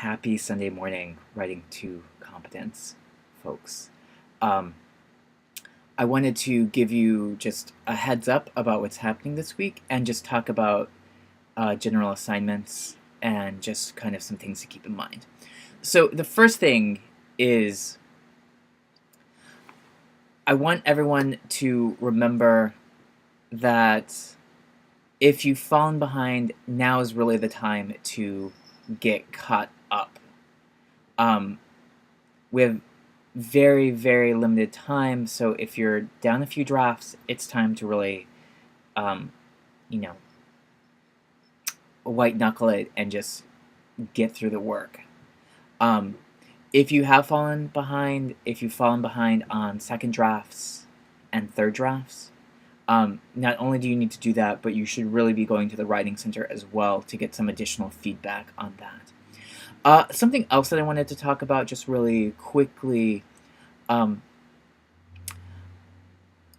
Happy Sunday morning, writing to competence, folks. Um, I wanted to give you just a heads up about what's happening this week and just talk about general assignments and just kind of some things to keep in mind. So, the first thing is I want everyone to remember that if you've fallen behind, now is really the time to get caught up. Um, we have very, very limited time, so if you're down a few drafts, it's time to really, um, you know, white knuckle it and just get through the work. Um, if you have fallen behind, if you've fallen behind on second drafts and third drafts, not only do you need to do that, but you should really be going to the writing center as well to get some additional feedback on that. Something else that I wanted to talk about just really quickly. Um,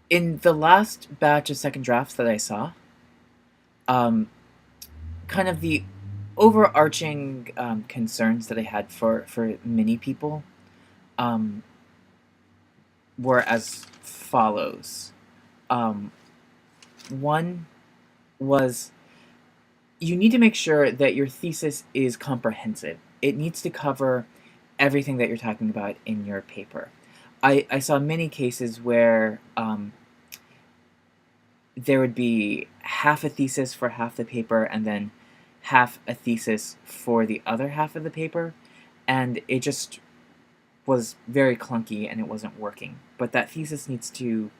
in the last batch of second drafts that I saw, um, kind of the overarching concerns that I had for many people um, were as follows. Um, One was you need to make sure that your thesis is comprehensive. It needs to cover everything that you're talking about in your paper. I saw many cases where there would be half a thesis for half the paper and then half a thesis for the other half of the paper, and it just was very clunky and it wasn't working. But that thesis needs to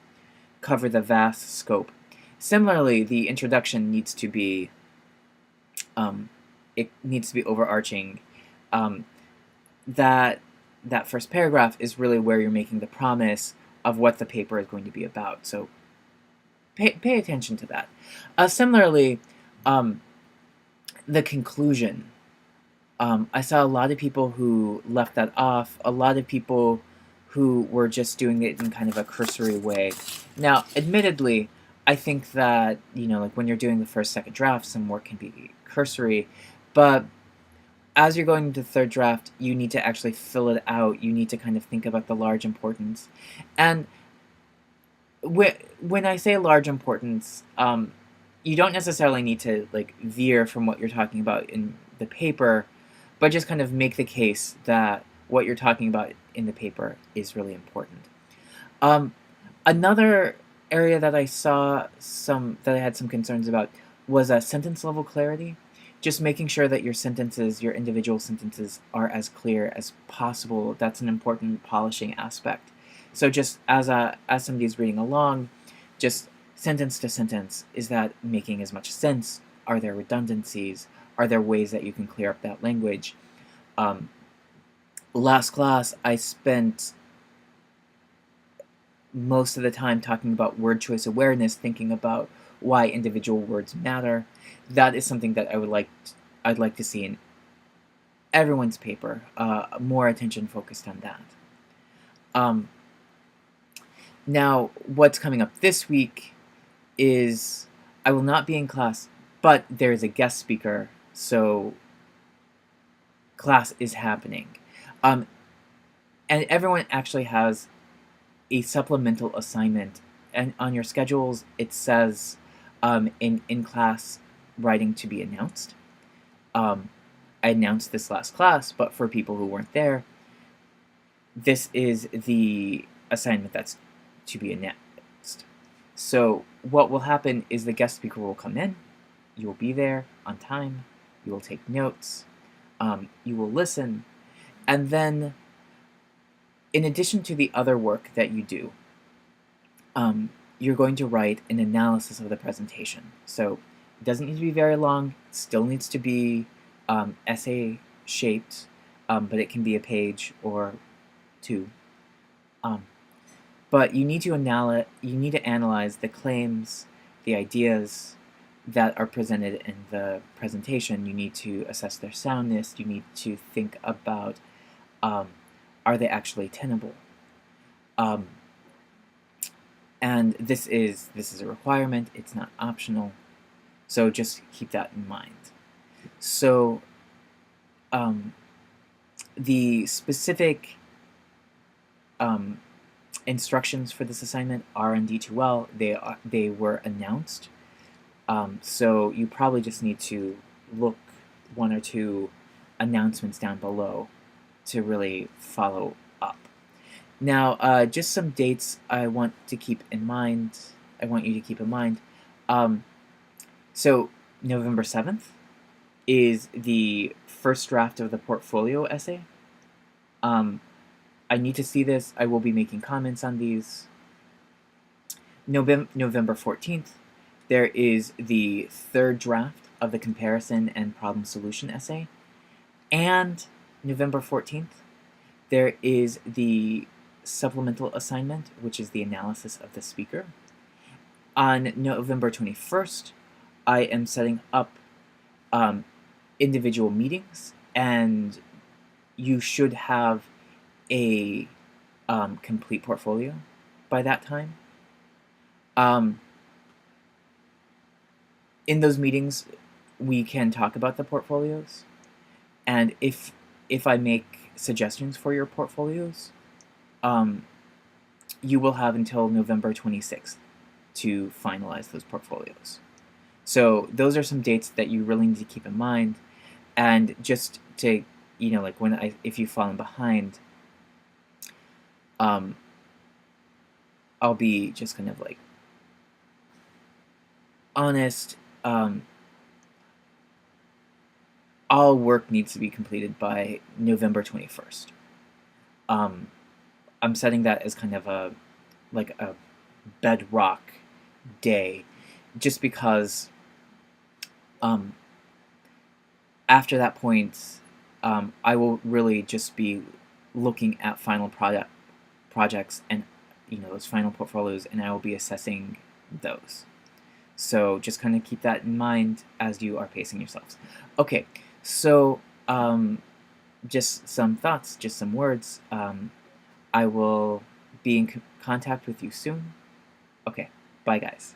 cover the vast scope. Similarly, the introduction needs to be it needs to be overarching. Um, that that first paragraph is really where you're making the promise of what the paper is going to be about. So pay attention to that. Similarly, um, the conclusion. I saw a lot of people who left that off, a lot of people who were just doing it in kind of a cursory way. Now, admittedly, I think that, like when you're doing the first, second draft, some work can be cursory, but as you're going into the third draft, you need to actually fill it out. You need to kind of think about the large importance. And when I say large importance, you don't necessarily need to like veer from what you're talking about in the paper, but just kind of make the case that what you're talking about in the paper is really important. Um, Another area that I had some concerns about was sentence level clarity. Just making sure that your sentences, your individual sentences, are as clear as possible. That's an important polishing aspect. So just as somebody's reading along, just sentence to sentence, is that making as much sense? Are there redundancies? Are there ways that you can clear up that language? Um, Last class, I spent most of the time talking about word choice awareness, thinking about why individual words matter. That is something that I'd like to see in everyone's paper. More attention focused on that. Um, Now, what's coming up this week is I will not be in class, but there is a guest speaker, so class is happening. Um, and everyone actually has a supplemental assignment, and on your schedules it says in class writing to be announced. Um, I announced this last class, but for people who weren't there, this is the assignment that's to be announced. So what will happen is the guest speaker will come in, you will be there on time, you will take notes, you will listen, and then in addition to the other work that you do, you're going to write an analysis of the presentation. So it doesn't need to be very long, it still needs to be essay shaped, but it can be a page or two. But you need to analyze the claims, the ideas that are presented in the presentation. You need to assess their soundness. You need to think about are they actually tenable. And this is a requirement. It's not optional. So just keep that in mind. So The specific instructions for this assignment are in D2L. They were announced, so you probably just need to look one or two announcements down below to really follow up. Now, just some dates I want to keep in mind. I want you to keep in mind. So November 7th is the first draft of the portfolio essay. I need to see this. I will be making comments on these. November 14th, there is the third draft of the comparison and problem solution essay. And November 14th, there is the supplemental assignment, which is the analysis of the speaker. On November 21st, I am setting up individual meetings, and you should have a complete portfolio by that time. In those meetings, we can talk about the portfolios, and if I make suggestions for your portfolios, you will have until November 26th to finalize those portfolios. So those are some dates that you really need to keep in mind, and just to, like if you've fallen behind, I'll be just kind of like honest. All work needs to be completed by November 21st. I'm setting that as kind of a bedrock day, just because after that point, I will really just be looking at final projects and those final portfolios, and I will be assessing those. So just kind of keep that in mind as you are pacing yourselves. Okay, so just some thoughts, just some words. I will be in contact with you soon. Okay, bye guys.